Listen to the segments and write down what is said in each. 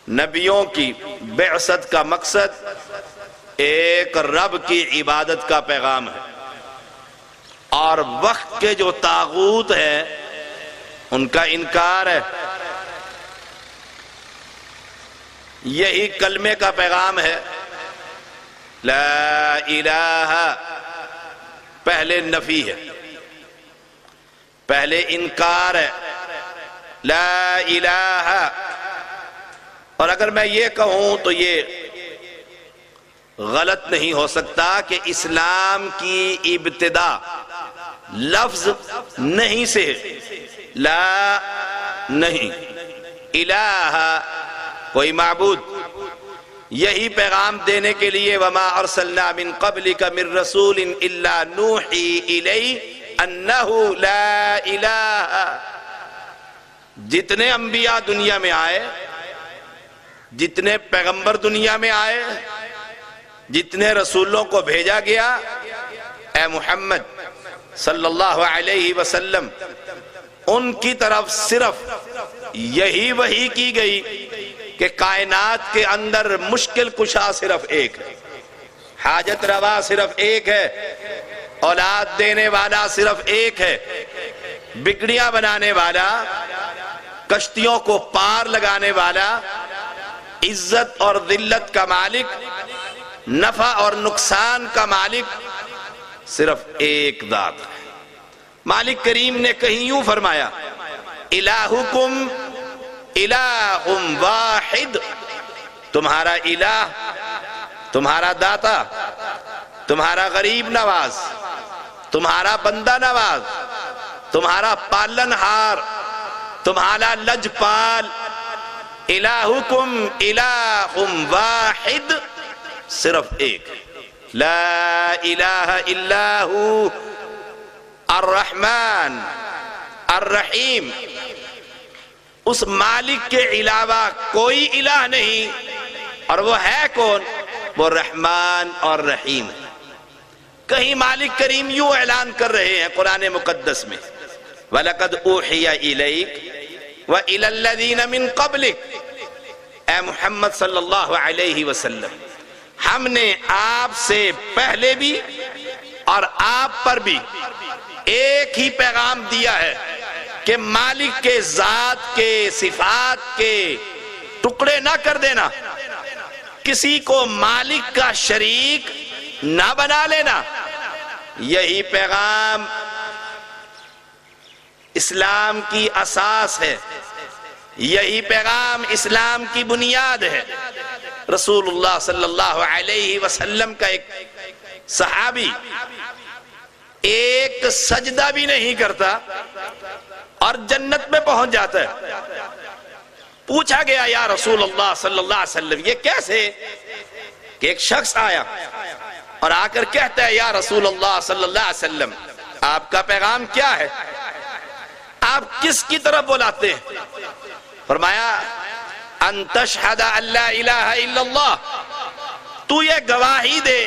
نبیوں کی بعثت کا مقصد ایک رب کی عبادت کا پیغام ہے، اور وقت کے جو طاغوت ہیں ان کا انکار ہے۔ یہی کلمے کا پیغام ہے، لا الہ، پہلے نفی ہے، پہلے انکار ہے، لا الہ۔ اور اگر میں یہ کہوں تو یہ غلط نہیں ہو سکتا کہ اسلام کی ابتدا لفظ نہیں سے، لا نہیں، الہ کوئی معبود۔ یہی پیغام دینے کے لیے وما ارسلنا من قبلک من رسول الا نوحی الیہ انہ لا الہ۔ جتنے انبیاء دنیا میں آئے، جتنے پیغمبر دنیا میں آئے، جتنے رسولوں کو بھیجا گیا، اے محمد صلی اللہ علیہ وسلم ان کی طرف صرف یہی وحی کی گئی کہ کائنات کے اندر مشکل کشا صرف ایک ہے، حاجت روا صرف ایک ہے، اولاد دینے والا صرف ایک ہے، بگڑیاں بنانے والا، کشتیوں کو پار لگانے والا، عزت اور ذلت کا مالک، نفع اور نقصان کا مالک صرف ایک ذات ہے۔ مالک کریم نے کہیں یوں فرمایا، الہکم الہ واحد، تمہارا الہ، تمہارا داتا، تمہارا غریب نواز، تمہارا بندہ نواز، تمہارا پالن ہار، تمہارا لجپال، الہکم الہ واحد، صرف ایک، لا الہ الا ہو الرحمن الرحیم۔ اس مالک کے علاوہ کوئی الہ نہیں، اور وہ ہے کون؟ وہ رحمان اور رحیم ہے۔ کہیں مالک کریم یوں اعلان کر رہے ہیں قرآن مقدس میں، وَلَقَدْ أُوحِيَ إِلَيْكَ وَإِلَى الَّذِينَ مِن قَبْلِكَ، اے محمد صلی اللہ علیہ وسلم، ہم نے آپ سے پہلے بھی اور آپ پر بھی ایک ہی پیغام دیا ہے کہ مالک کے ذات کے صفات کے ٹکڑے نہ کر دینا، کسی کو مالک کا شریک نہ بنا لینا۔ یہی پیغام اسلام کی اساس ہے، یہی پیغام اسلام کی بنیاد ہے۔ رسول اللہ صلی اللہ علیہ وسلم کا ایک صحابی ایک سجدہ بھی نہیں کرتا اور جنت میں پہنچ جاتا ہے۔ پوچھا گیا یا رسول اللہ صلی اللہ علیہ وسلم یہ کیسے؟ کہ ایک شخص آیا اور آ کر کہتا ہے یا رسول اللہ صلی اللہ علیہ وسلم آپ کا پیغام کیا ہے؟ آپ کس کی طرف بلاتے ہیں؟ فرمایا ان تشہد ان لا الہ الا اللہ، تو یہ گواہی دے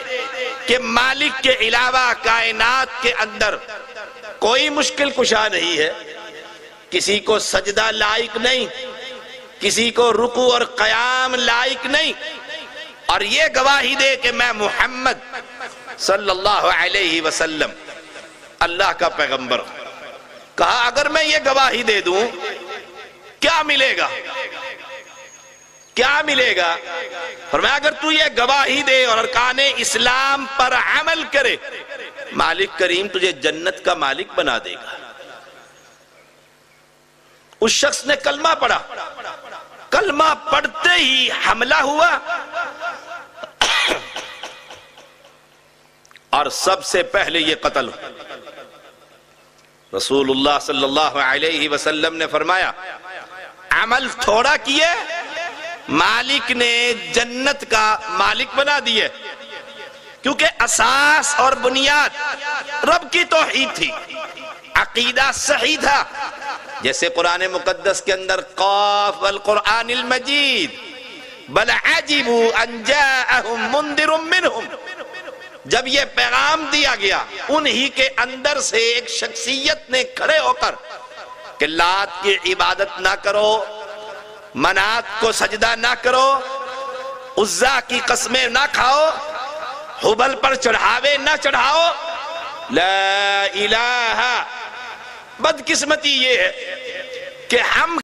کہ مالک کے علاوہ کائنات کے اندر کوئی مشکل کشا نہیں ہے، کسی کو سجدہ لائق نہیں، کسی کو رکوع اور قیام لائق نہیں، اور یہ گواہی دے کہ میں محمد صلی اللہ علیہ وسلم اللہ کا پیغمبر ہوں۔ کہا اگر میں یہ گواہی دے دوں کیا ملے گا؟ کیا ملے گا؟ فرمایا اگر تو یہ گواہی دے اور ارکان اسلام پر عمل کرے، مالک کریم تجھے جنت کا مالک بنا دے گا۔ اس شخص نے کلمہ پڑھا، کلمہ پڑھتے ہی حملہ ہوا، اور سب سے پہلے یہ قتل ہوا۔ رسول اللہ صلی اللہ علیہ وسلم نے فرمایا عمل تھوڑا کیے، مالک نے جنت کا مالک بنا دیے، کیونکہ اساس اور بنیاد رب کی توحید تھی، عقیدہ صحیح تھا۔ جیسے قرآن مقدس کے اندر قاف والقرآن المجید بل عجبوا ان جاءهم منذر منهم، جب یہ پیغام دیا گیا انہی کے اندر سے ایک شخصیت نے کھڑے ہو کر کہ لات کی عبادت نہ کرو، منات کو سجدہ نہ کرو، عزا کی قسمیں نہ کھاؤ، حبل پر چڑھاوے نہ چڑھاؤ. لا الہ. بدقسمتی یہ ہے کہ ہم